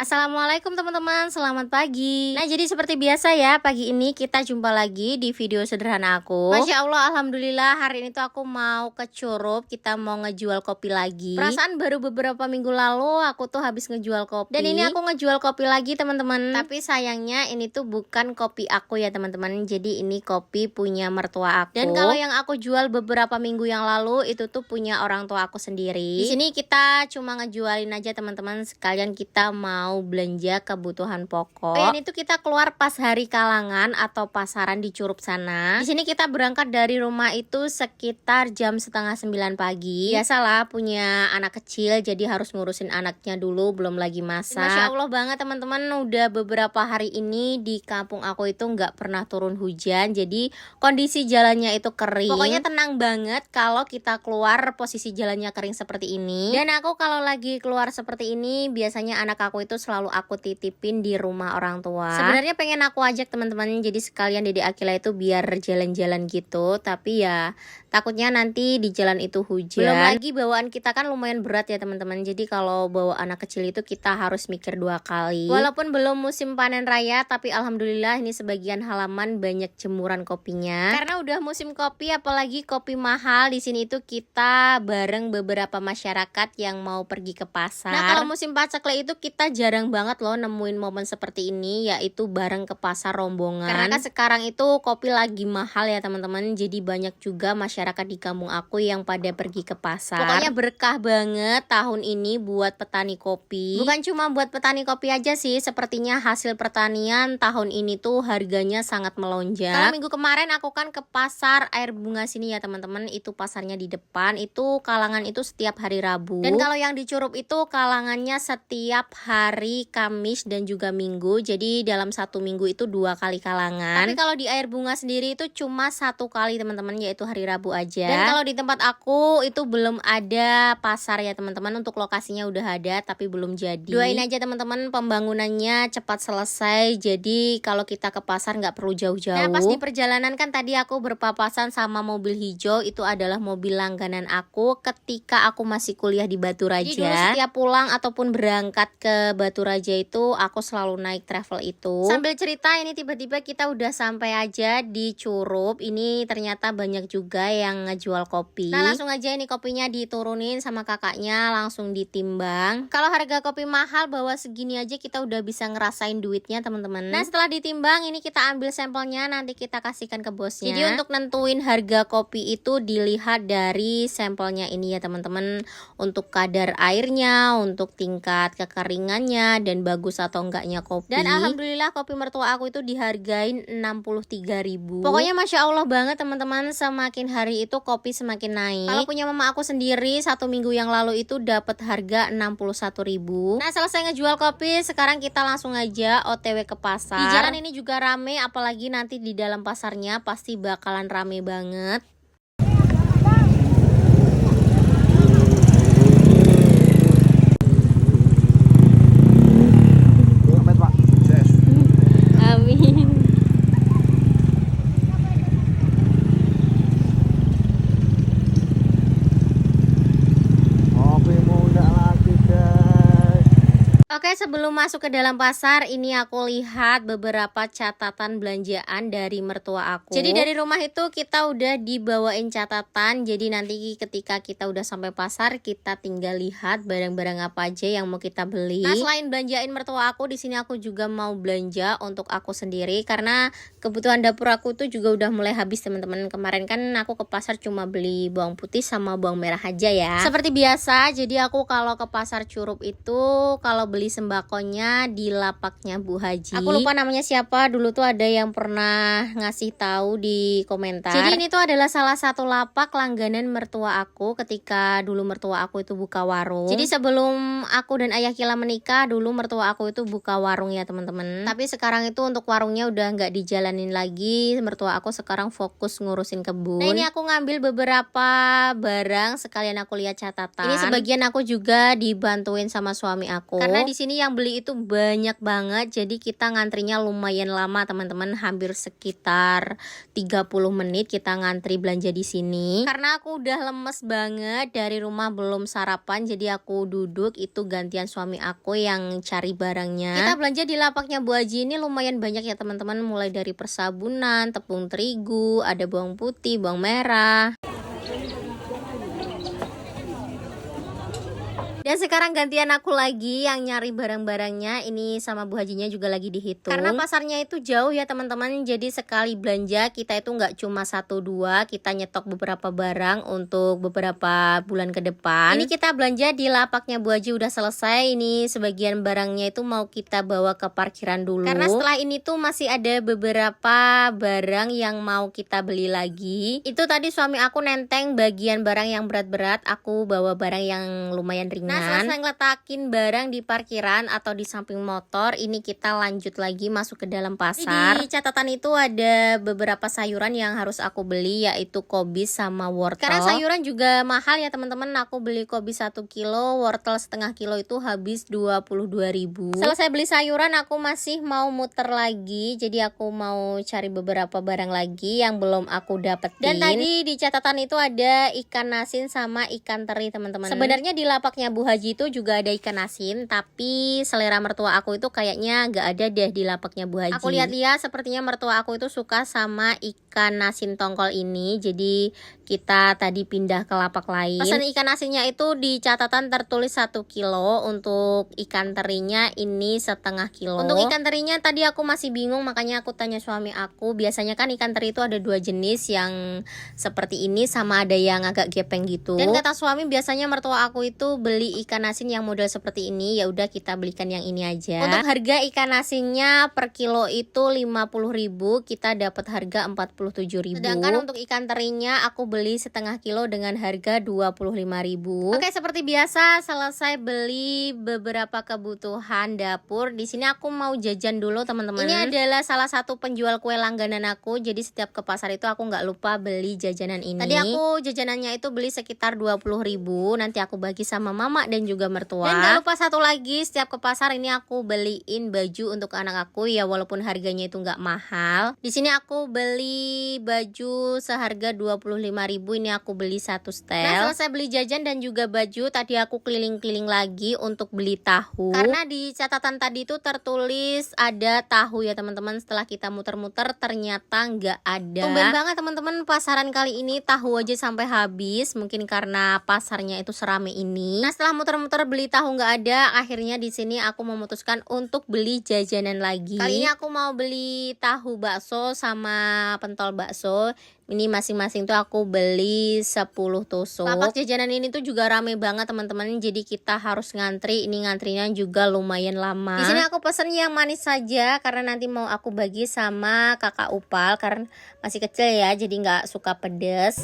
Assalamualaikum teman-teman, selamat pagi. Nah jadi seperti biasa ya, pagi ini kita jumpa lagi di video sederhana aku. Masya Allah, Alhamdulillah hari ini tuh aku mau ke Curup. Kita mau ngejual kopi lagi. Perasaan baru beberapa minggu lalu aku tuh habis ngejual kopi. Dan ini aku ngejual kopi lagi teman-teman. Tapi sayangnya ini tuh bukan kopi aku ya teman-teman. Jadi ini kopi punya mertua aku. Dan kalau yang aku jual beberapa minggu yang lalu itu tuh punya orang tua aku sendiri. Di sini kita cuma ngejualin aja teman-teman, sekalian kita mau belanja kebutuhan pokok. Ini tuh kita keluar pas hari Kalangan atau pasaran di Curup sana. Di sini kita berangkat dari rumah itu sekitar jam setengah 9 pagi. Biasalah punya anak kecil, jadi harus ngurusin anaknya dulu, belum lagi masak. Masya Allah banget teman-teman, udah beberapa hari ini di kampung aku itu nggak pernah turun hujan, jadi kondisi jalannya itu kering. Pokoknya tenang banget kalau kita keluar posisi jalannya kering seperti ini. Dan aku kalau lagi keluar seperti ini biasanya anak aku itu selalu aku titipin di rumah orang tua. Sebenarnya pengen aku ajak teman-teman, jadi sekalian Dede Akila itu biar jalan-jalan gitu, tapi ya takutnya nanti di jalan itu hujan. Belum lagi bawaan kita kan lumayan berat ya teman-teman, jadi kalau bawa anak kecil itu kita harus mikir 2 kali. Walaupun belum musim panen raya, tapi alhamdulillah ini sebagian halaman banyak jemuran kopinya. Karena udah musim kopi, apalagi kopi mahal, di sini itu kita bareng beberapa masyarakat yang mau pergi ke pasar. Nah kalau musim paceklik itu kita jarang banget loh nemuin momen seperti ini, yaitu bareng ke pasar rombongan. Karena kan sekarang itu kopi lagi mahal ya teman-teman, jadi banyak juga masyarakat di kampung aku yang pada pergi ke pasar. Pokoknya berkah banget tahun ini buat petani kopi. Bukan cuma buat petani kopi aja sih, sepertinya hasil pertanian tahun ini tuh harganya sangat melonjak. Kalau minggu kemarin aku kan ke pasar air bunga sini ya teman-teman, itu pasarnya di depan, itu Kalangan itu setiap hari Rabu. Dan kalau yang di Curup itu Kalangannya setiap hari Kamis dan juga Minggu, jadi dalam 1 minggu itu 2 kali Kalangan. Tapi kalau di air bunga sendiri itu cuma 1 kali teman-teman, yaitu hari Rabu aja. Dan kalau di tempat aku itu belum ada pasar ya teman-teman, untuk lokasinya udah ada tapi belum jadi. Doain aja teman-teman pembangunannya cepat selesai, jadi kalau kita ke pasar nggak perlu jauh-jauh. Nah pas di perjalanan kan tadi aku berpapasan sama mobil hijau, itu adalah mobil langganan aku ketika aku masih kuliah di Batu Raja. Jadi dulu setiap pulang ataupun berangkat ke Batu Raja itu aku selalu naik travel itu. Sambil cerita ini tiba-tiba kita udah sampai aja di Curup. Ini ternyata banyak juga yang ngejual kopi. Nah langsung aja ini kopinya diturunin sama kakaknya, langsung ditimbang. Kalau harga kopi mahal bawa segini aja kita udah bisa ngerasain duitnya teman-teman. Nah setelah ditimbang ini kita ambil sampelnya, nanti kita kasihkan ke bosnya. Jadi untuk nentuin harga kopi itu dilihat dari sampelnya ini ya teman-teman, untuk kadar airnya, untuk tingkat kekeringannya, dan bagus atau enggaknya kopi. Dan alhamdulillah kopi mertua aku itu dihargain 63.000. Pokoknya Masya Allah banget teman-teman, semakin hari itu kopi semakin naik. Kalau punya mama aku sendiri 1 minggu yang lalu itu dapat harga 61.000. Nah selesai ngejual kopi, sekarang kita langsung aja OTW ke pasar. Di jalan ini juga rame, apalagi nanti di dalam pasarnya pasti bakalan rame banget. Amin. Oke, sebelum masuk ke dalam pasar, ini aku lihat beberapa catatan belanjaan dari mertua aku. Jadi dari rumah itu kita udah dibawain catatan, jadi nanti ketika kita udah sampai pasar, kita tinggal lihat barang-barang apa aja yang mau kita beli. Nah, selain belanjain mertua aku, di sini aku juga mau belanja untuk aku sendiri, karena kebutuhan dapur aku tuh juga udah mulai habis teman-teman. Kemarin kan aku ke pasar cuma beli bawang putih sama bawang merah aja ya. Seperti biasa, jadi aku kalau ke pasar Curup itu kalau beli sembakonya di lapaknya Bu Haji. Aku lupa namanya siapa, dulu tuh ada yang pernah ngasih tahu di komentar. Jadi ini tuh adalah salah satu lapak langganan mertua aku ketika dulu mertua aku itu buka warung. Jadi sebelum aku dan ayah Kila menikah, dulu mertua aku itu buka warung ya teman-teman. Tapi sekarang itu untuk warungnya udah nggak dijalanin lagi. Mertua aku sekarang fokus ngurusin kebun. Nah ini aku ngambil beberapa barang, sekalian aku lihat catatan. Ini sebagian aku juga dibantuin sama suami aku. Karena di sini sini yang beli itu banyak banget, jadi kita ngantrinya lumayan lama teman-teman, hampir sekitar 30 menit kita ngantri belanja di sini. Karena aku udah lemes banget dari rumah belum sarapan, jadi aku duduk, itu gantian suami aku yang cari barangnya. Kita belanja di lapaknya Bu Haji ini lumayan banyak ya teman-teman, mulai dari persabunan, tepung terigu, ada bawang putih, bawang merah. Dan sekarang gantian aku lagi yang nyari barang-barangnya. Ini sama Bu Hajinya juga lagi dihitung. Karena pasarnya itu jauh ya teman-teman. Jadi sekali belanja kita itu nggak cuma 1-2, kita nyetok beberapa barang untuk beberapa bulan ke depan. Ini kita belanja di lapaknya Bu Haji udah selesai. Ini sebagian barangnya itu mau kita bawa ke parkiran dulu. Karena setelah ini tuh masih ada beberapa barang yang mau kita beli lagi. Itu tadi suami aku nenteng bagian barang yang berat-berat, aku bawa barang yang lumayan ringan. Nah, selesai ngeletakin barang di parkiran atau di samping motor, ini kita lanjut lagi masuk ke dalam pasar. Di catatan itu ada beberapa sayuran yang harus aku beli, yaitu kobis sama wortel. Karena sayuran juga mahal ya teman-teman. Aku beli kobis 1 kilo, wortel setengah kilo itu habis 22.000. Selesai beli sayuran, aku masih mau muter lagi. Jadi aku mau cari beberapa barang lagi yang belum aku dapetin. Dan tadi di catatan itu ada ikan asin sama ikan teri teman-teman. Sebenarnya di lapaknya Bu Haji itu juga ada ikan asin, tapi selera mertua aku itu kayaknya nggak ada deh di lapaknya Bu Haji. Aku lihat-lihat sepertinya mertua aku itu suka sama ikan asin tongkol ini, jadi kita tadi pindah ke lapak lain. Pesan ikan asinnya itu di catatan tertulis 1 kilo, untuk ikan terinya ini setengah kilo. Untuk ikan terinya tadi aku masih bingung, makanya aku tanya suami aku. Biasanya kan ikan teri itu ada 2 jenis, yang seperti ini sama ada yang agak gepeng gitu. Dan kata suami biasanya mertua aku itu beli ikan asin yang model seperti ini, ya udah kita belikan yang ini aja. Untuk harga ikan asinnya per kilo itu 50.000, kita dapat harga 47.000. Sedangkan untuk ikan terinya aku beli setengah kilo dengan harga 25.000. Oke, seperti biasa selesai beli beberapa kebutuhan dapur. Di sini aku mau jajan dulu teman-teman. Ini adalah salah satu penjual kue langganan aku, jadi setiap ke pasar itu aku nggak lupa beli jajanan ini. Tadi aku jajanannya itu beli sekitar 20.000, nanti aku bagi sama mama dan juga mertua. Dan gak lupa satu lagi, setiap ke pasar ini aku beliin baju untuk anak aku ya, walaupun harganya itu nggak mahal. Di sini aku beli baju seharga 25.000, ini aku beli 1 setel. Nah, selesai beli jajan dan juga baju, tadi aku keliling-keliling lagi untuk beli tahu. Karena di catatan tadi itu tertulis ada tahu ya teman-teman. Setelah kita muter-muter ternyata nggak ada. Tumben banget teman-teman, pasaran kali ini tahu aja sampai habis. Mungkin karena pasarnya itu serame ini. Nah, setelah muter-muter beli tahu nggak ada, akhirnya di sini aku memutuskan untuk beli jajanan lagi. Kali ini aku mau beli tahu bakso sama pentol bakso. Ini masing-masing tuh aku beli 10 tusuk. Lapak jajanan ini tuh juga rame banget teman-teman, jadi kita harus ngantri. Ini ngantrinya juga lumayan lama. Di sini aku pesen yang manis saja karena nanti mau aku bagi sama kakak Upal, karena masih kecil ya, jadi nggak suka pedes.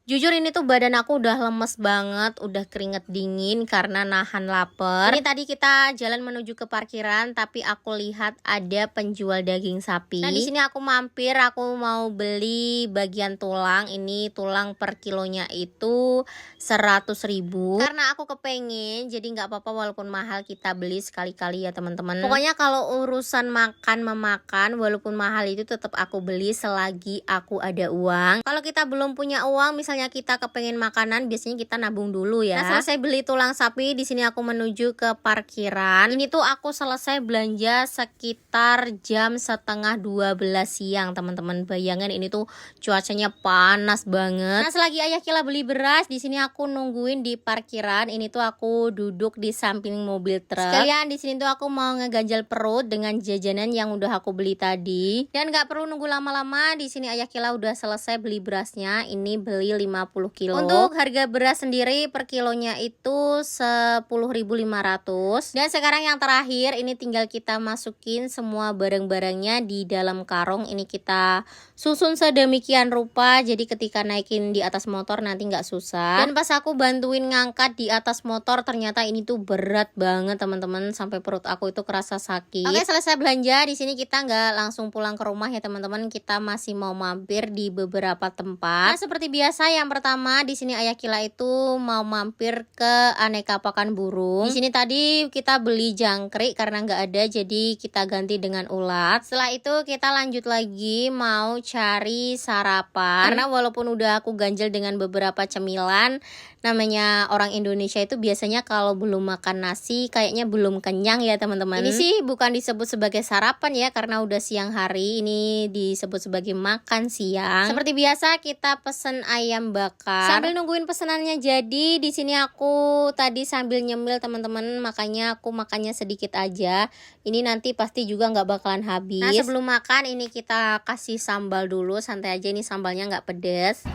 Jujur ini tuh badan aku udah lemes banget, udah keringet dingin karena nahan lapar. Ini tadi kita jalan menuju ke parkiran, tapi aku lihat ada penjual daging sapi. Nah, di sini aku mampir, aku mau beli bagian tulang. Ini tulang per kilonya itu 100.000. Karena aku kepengen, jadi nggak apa-apa walaupun mahal kita beli sekali-kali ya teman-teman. Pokoknya kalau urusan makan memakan, walaupun mahal itu tetap aku beli selagi aku ada uang. Kalau kita belum punya uang, misalnya kita kepengen makanan, biasanya kita nabung dulu ya. Nah, selesai beli tulang sapi, di sini aku menuju ke parkiran. Ini tuh aku selesai belanja sekitar jam setengah 12 siang teman-teman. Bayangin ini tuh cuacanya panas banget. Nah, selagi ayah Kila beli beras, di sini aku nungguin di parkiran. Ini tuh aku duduk di samping mobil truk. Sekalian di sini tuh aku mau ngeganjal perut dengan jajanan yang udah aku beli tadi. Dan nggak perlu nunggu lama-lama. Di sini ayah Kila udah selesai beli berasnya. Ini beli 50 kilo. Untuk harga beras sendiri per kilonya itu 10.500. Dan sekarang yang terakhir, ini tinggal kita masukin semua barang-barangnya di dalam karung. Ini kita susun sedemikian rupa, jadi ketika naikin di atas motor nanti nggak susah. Dan pas aku bantuin ngangkat di atas motor, ternyata ini tuh berat banget teman-teman, sampai perut aku itu kerasa sakit. Oke, selesai belanja. Di sini kita nggak langsung pulang ke rumah ya teman-teman, kita masih mau mampir di beberapa tempat. Nah, seperti biasa yang pertama di sini Ayah Kila itu mau mampir ke Aneka Pakan Burung. Di sini tadi kita beli jangkrik karena nggak ada, jadi kita ganti dengan ulat. Setelah itu kita lanjut lagi mau cari sarapan. Karena walaupun udah aku ganjel dengan beberapa cemilan, namanya orang Indonesia itu biasanya kalau belum makan nasi kayaknya belum kenyang ya teman-teman. Ini sih bukan disebut sebagai sarapan ya, karena udah siang hari, ini disebut sebagai makan siang. Seperti biasa kita pesen ayam bakar. Sambil nungguin pesenannya jadi, di sini aku tadi sambil nyemil teman-teman, makanya aku makannya sedikit aja. Ini nanti pasti juga nggak bakalan habis. Nah, sebelum makan ini kita kasih sambal dulu, santai aja, ini sambalnya nggak pedes.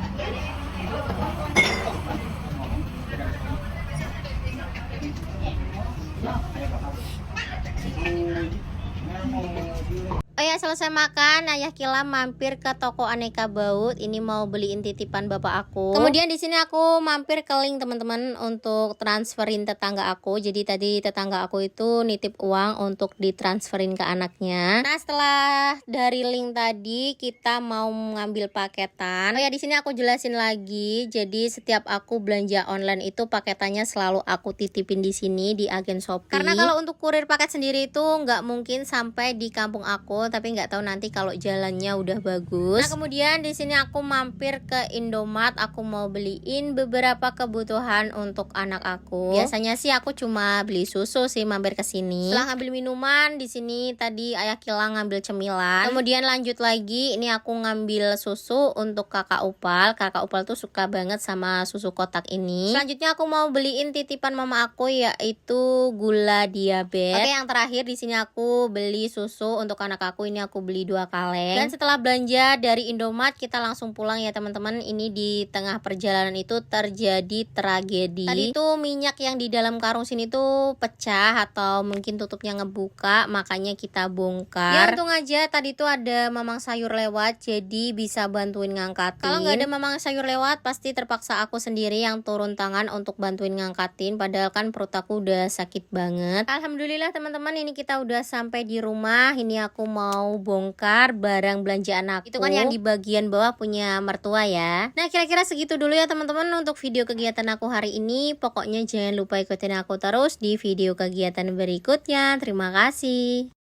Oh ya, selesai makan, Ayah Kila mampir ke toko Aneka Baut. Ini mau beliin titipan bapak aku. Kemudian di sini aku mampir ke link teman-teman untuk transferin tetangga aku. Jadi tadi tetangga aku itu nitip uang untuk ditransferin ke anaknya. Nah, setelah dari link tadi kita mau ngambil paketan. Oh ya, di sini aku jelasin lagi. Jadi setiap aku belanja online itu paketannya selalu aku titipin di sini di agen Shopee. Karena kalau untuk kurir paket sendiri itu nggak mungkin sampai di kampung aku, tapi nggak tahu nanti kalau jalannya udah bagus. Nah, kemudian di sini aku mampir ke Indomart, aku mau beliin beberapa kebutuhan untuk anak aku. Biasanya sih aku cuma beli susu sih mampir ke sini. Setelah ngambil minuman, di sini tadi Ayah Kila ngambil cemilan. Kemudian lanjut lagi, ini aku ngambil susu untuk kakak Upal. Kakak Upal tuh suka banget sama susu kotak ini. Selanjutnya aku mau beliin titipan mama aku, yaitu gula diabetes. Oke, yang terakhir di sini aku beli susu untuk anak aku. Ini aku beli 2 kaleng. Dan setelah belanja dari Indomart kita langsung pulang ya teman-teman. Ini di tengah perjalanan itu terjadi tragedi. Tadi tuh minyak yang di dalam karung sini tuh pecah atau mungkin tutupnya ngebuka, makanya kita bongkar. Ya untung aja tadi tuh ada mamang sayur lewat, jadi bisa bantuin ngangkatin. Kalau nggak ada mamang sayur lewat pasti terpaksa aku sendiri yang turun tangan untuk bantuin ngangkatin, padahal kan perut aku udah sakit banget. Alhamdulillah teman-teman, ini kita udah sampai di rumah. Ini aku mau bongkar barang belanjaan aku. Itu kan yang di bagian bawah punya mertua ya. Nah, kira-kira segitu dulu ya teman-teman untuk video kegiatan aku hari ini. Pokoknya jangan lupa ikutin aku terus di video kegiatan berikutnya. Terima kasih.